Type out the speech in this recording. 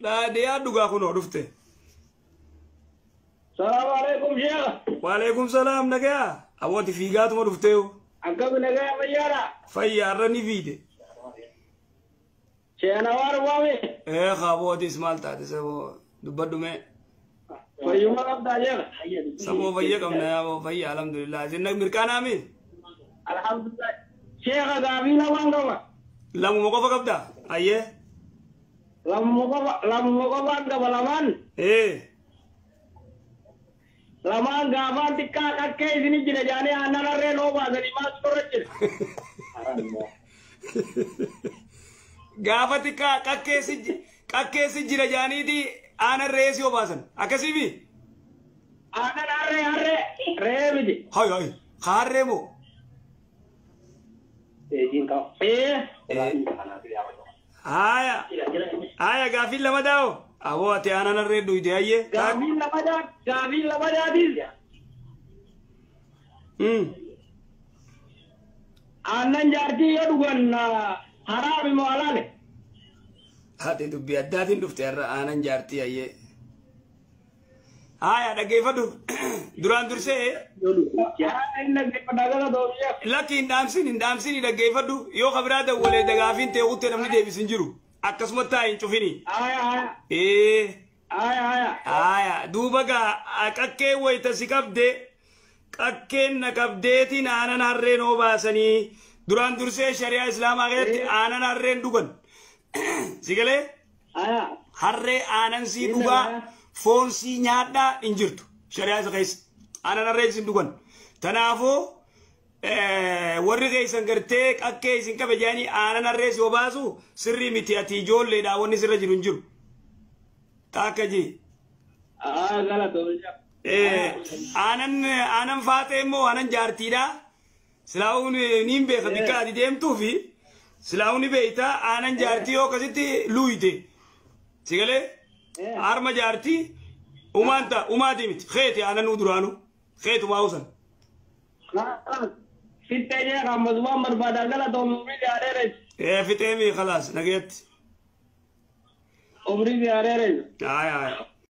لا دي أدوغا كنو رفته السلام عليكم شيخ. وعليكم السلام نجا أودي في قات ما رفتهو أكمل نجا بيارا فيارني فيدي شيخ نوار بامي إيه خابو اسمال تاتي سبو دبدو مي فيوم أبدا شيخ سبو فيا كم نيا فيا الحمد لله زينك مركانا مين الحمد لله شيخ غابي لوانغوا لامو مقفى كبدا أيه لام مقفى كبلامان إيه lamaan gaafaan xiqqaa qaqqee isin jira jaanii aannan harree noo baasanii maas korra jira. Gaafa xiqqaa qaqqeessi jira jaaniiti aannan reessi obaasan akkasiifi. Aannan harree ree miti. Hay harree moo. Haya gaaffiin lama daa'o. Awoo ati aannan harree dhuyte hayyee. Gaaffiin lama daadis. Aannan jaartii yoo dhugan haraami moo halaale? Ati dubbii addaatiin dhufte har'a aannan jaartii hayyee. Haya dhaggeeffadhu duraan dursee. Lakki hin dhaamsini dhaggeeffadhu yoo kabiraa dawwalee dagaafin ta'e kuttee namni deebisin jiru. Akkasuma taa'in cufini. Aya duuba gaa qaqqee wayita si qabde qaqqeen na qabdeetiin aannan harreen obaasanii duraan dursee shari'aa islaamaa keessatti aannan harreen dhugan. Si galee harree aannan sii dhugaa foon sii nyaadhaa hin jirtu shari'aa isa keessa aannan harreen isin dhugan. Tanaafuu warri keessan gartee qaqqee isin qabe jedhanii aannan harree si obaasu sirrii miti ati ijoolleedha wanni sirra jiru hin jiru. Taakka jee. Aannan faatee immoo aannan jaartiidha. Silaa'uun ni beeka bikka ati deemtuu fi silaa'uun ni beekta aannan jaartii yoo akkasitti luuyite. Si galee harma jaartii umaatii miti keeti aannan nu duraanu keetumaa usan. Fitee jee kamasumaan barbaadaa gala ta'u umrii gaareeres. Fitee mi khalaas nageetti. Umrii gaareeres. Aya.